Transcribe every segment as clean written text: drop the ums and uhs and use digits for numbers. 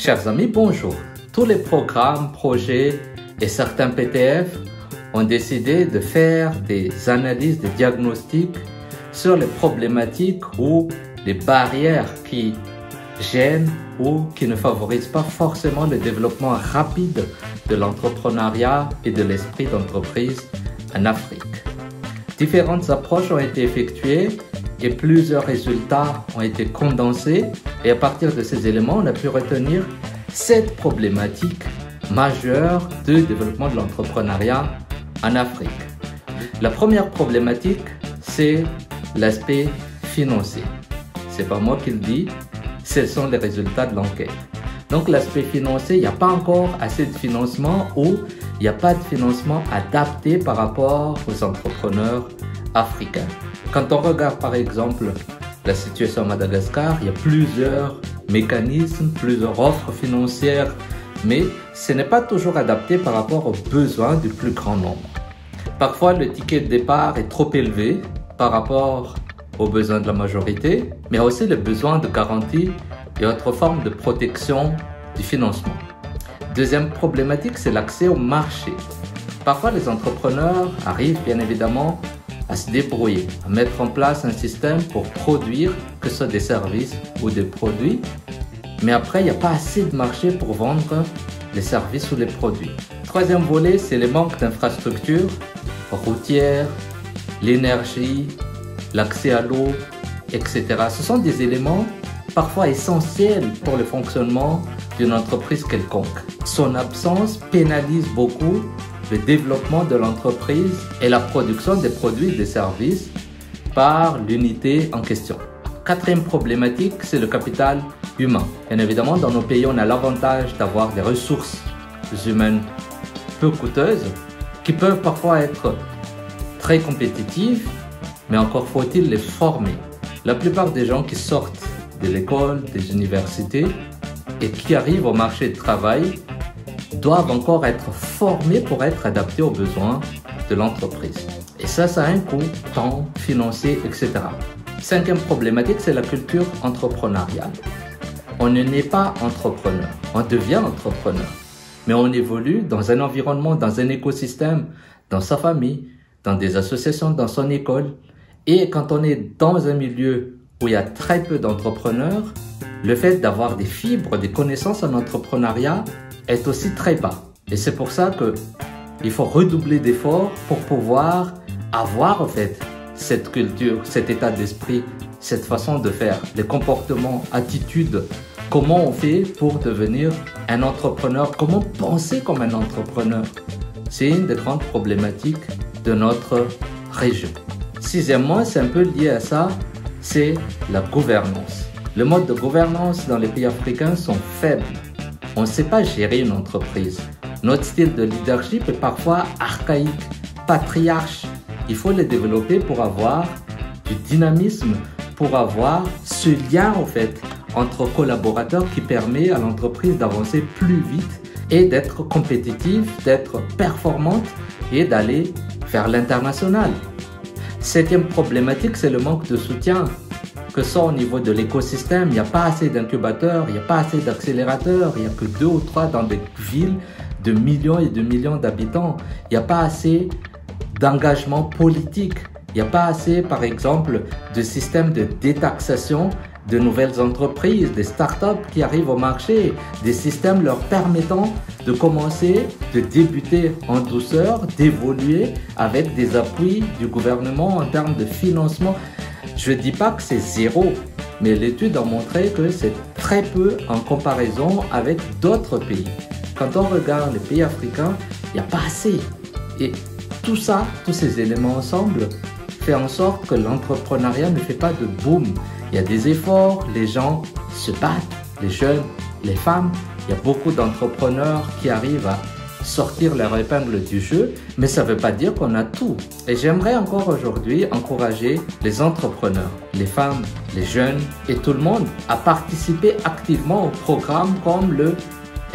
Chers amis, bonjour. Tous les programmes, projets et certains PTF ont décidé de faire des analyses, des diagnostics sur les problématiques ou les barrières qui gênent ou qui ne favorisent pas forcément le développement rapide de l'entrepreneuriat et de l'esprit d'entreprise en Afrique. Différentes approches ont été effectuées et plusieurs résultats ont été condensés. Et à partir de ces éléments, on a pu retenir 7 problématiques majeures de développement de l'entrepreneuriat en Afrique. La première problématique, c'est l'aspect financier. C'est pas moi qui le dis, ce sont les résultats de l'enquête. Donc l'aspect financier, il n'y a pas encore assez de financement ou il n'y a pas de financement adapté par rapport aux entrepreneurs africains. Quand on regarde par exemple la situation à Madagascar, il y a plusieurs mécanismes, plusieurs offres financières, mais ce n'est pas toujours adapté par rapport aux besoins du plus grand nombre. Parfois, le ticket de départ est trop élevé par rapport aux besoins de la majorité, mais aussi les besoins de garantie et autres formes de protection du financement. Deuxième problématique, c'est l'accès au marché. Parfois, les entrepreneurs arrivent bien évidemment à se débrouiller, à mettre en place un système pour produire, que ce soit des services ou des produits, mais après, il n'y a pas assez de marché pour vendre les services ou les produits. Troisième volet, c'est le manque d'infrastructures routières, l'énergie, l'accès à l'eau, etc. Ce sont des éléments parfois essentiels pour le fonctionnement d'une entreprise quelconque. Son absence pénalise beaucoup le développement de l'entreprise et la production des produits et des services par l'unité en question. Quatrième problématique, c'est le capital humain. Bien évidemment, dans nos pays, on a l'avantage d'avoir des ressources humaines peu coûteuses qui peuvent parfois être très compétitives, mais encore faut-il les former. La plupart des gens qui sortent de l'école, des universités et qui arrivent au marché du travail doivent encore être formés pour être adaptés aux besoins de l'entreprise. Et ça a un coût, temps, financier, etc. Cinquième problématique, c'est la culture entrepreneuriale. On ne naît pas entrepreneur, on devient entrepreneur. Mais on évolue dans un environnement, dans un écosystème, dans sa famille, dans des associations, dans son école. Et quand on est dans un milieu où il y a très peu d'entrepreneurs, le fait d'avoir des fibres, des connaissances en entrepreneuriat est aussi très bas. Et c'est pour ça qu'il faut redoubler d'efforts pour pouvoir avoir en fait cette culture, cet état d'esprit, cette façon de faire, les comportements, attitudes. Comment on fait pour devenir un entrepreneur? Comment penser comme un entrepreneur? C'est une des grandes problématiques de notre région. Sixièmement, c'est un peu lié à ça, c'est la gouvernance. Le mode de gouvernance dans les pays africains sont faibles. On ne sait pas gérer une entreprise. Notre style de leadership est parfois archaïque, patriarche. Il faut le développer pour avoir du dynamisme, pour avoir ce lien en fait entre collaborateurs qui permet à l'entreprise d'avancer plus vite et d'être compétitive, d'être performante et d'aller vers l'international. Septième problématique, c'est le manque de soutien. Que ce soit au niveau de l'écosystème, il n'y a pas assez d'incubateurs, il n'y a pas assez d'accélérateurs, il n'y a que 2 ou 3 dans des villes de millions et de millions d'habitants. Il n'y a pas assez d'engagement politique. Il n'y a pas assez, par exemple, de système de détaxation de nouvelles entreprises, des startups qui arrivent au marché, des systèmes leur permettant de commencer, de débuter en douceur, d'évoluer avec des appuis du gouvernement en termes de financement. Je ne dis pas que c'est zéro, mais l'étude a montré que c'est très peu en comparaison avec d'autres pays. Quand on regarde les pays africains, il n'y a pas assez. Et tout ça, tous ces éléments ensemble, fait en sorte que l'entrepreneuriat ne fait pas de boom. Il y a des efforts, les gens se battent, les jeunes, les femmes. Il y a beaucoup d'entrepreneurs qui arrivent à sortir leur épingle du jeu, mais ça ne veut pas dire qu'on a tout. Et j'aimerais encore aujourd'hui encourager les entrepreneurs, les femmes, les jeunes et tout le monde à participer activement aux programmes comme le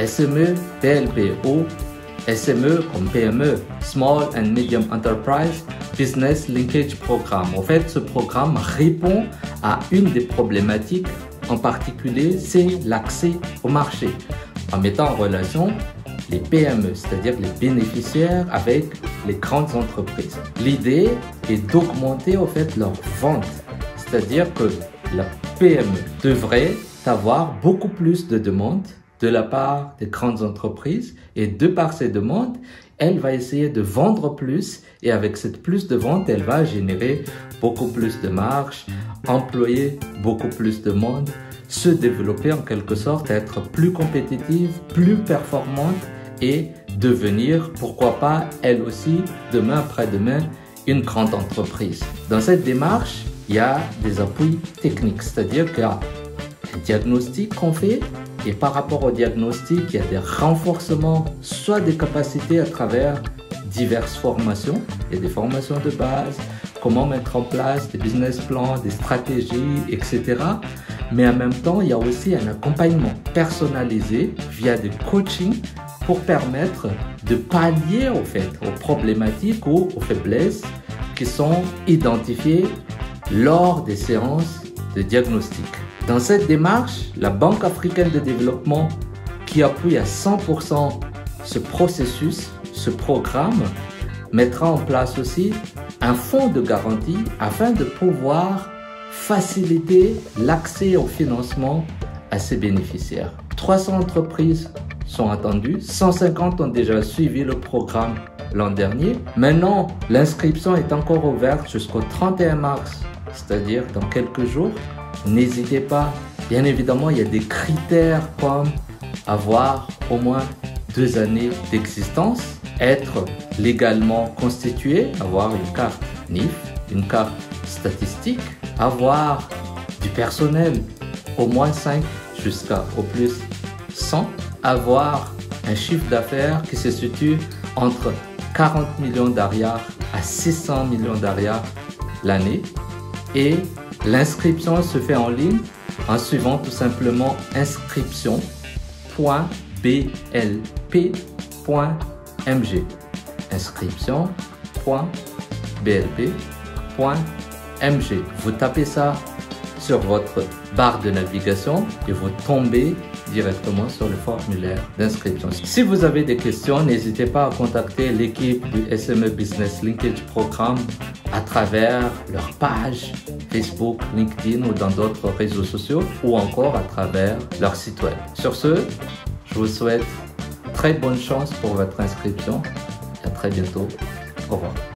SME PLPO, SME comme PME, Small and Medium Enterprise Business Linkage Programme. En fait, ce programme répond à une des problématiques en particulier, c'est l'accès au marché, en mettant en relation les PME, c'est-à-dire les bénéficiaires avec les grandes entreprises. L'idée est d'augmenter en fait leurs ventes, c'est-à-dire que la PME devrait avoir beaucoup plus de demandes de la part des grandes entreprises et de par ces demandes, elle va essayer de vendre plus et avec cette plus de ventes, elle va générer beaucoup plus de marge, employer beaucoup plus de monde, se développer en quelque sorte, être plus compétitive, plus performante et devenir, pourquoi pas, elle aussi, demain après-demain, une grande entreprise. Dans cette démarche, il y a des appuis techniques, c'est-à-dire qu'il y a un diagnostic qu'on fait et par rapport au diagnostic, il y a des renforcements, soit des capacités à travers diverses formations, il y a des formations de base, comment mettre en place des business plans, des stratégies, etc. Mais en même temps, il y a aussi un accompagnement personnalisé via des coachings pour permettre de pallier au fait, aux problématiques ou aux faiblesses qui sont identifiées lors des séances de diagnostic. Dans cette démarche, la Banque africaine de développement, qui appuie à 100% ce processus, ce programme, mettra en place aussi un fonds de garantie afin de pouvoir faciliter l'accès au financement à ses bénéficiaires. 300 entreprises sont attendues, 150 ont déjà suivi le programme l'an dernier. Maintenant, l'inscription est encore ouverte jusqu'au 31 mars, c'est-à-dire dans quelques jours. N'hésitez pas, bien évidemment, il y a des critères comme avoir au moins 2 années d'existence, être légalement constitué, avoir une carte NIF, une carte statistique, avoir du personnel, au moins 5 jusqu'à au plus 100, avoir un chiffre d'affaires qui se situe entre 40 millions d'ariars à 600 millions d'ariars l'année et l'inscription se fait en ligne en suivant tout simplement inscription.blp.mg inscription.blp.mg. Vous tapez ça sur votre barre de navigation et vous tombez directement sur le formulaire d'inscription. Si vous avez des questions, n'hésitez pas à contacter l'équipe du SME Business Linkage Programme à travers leur page Facebook, LinkedIn ou dans d'autres réseaux sociaux ou encore à travers leur site web. Sur ce, je vous souhaite très bonne chance pour votre inscription et à très bientôt. Au revoir.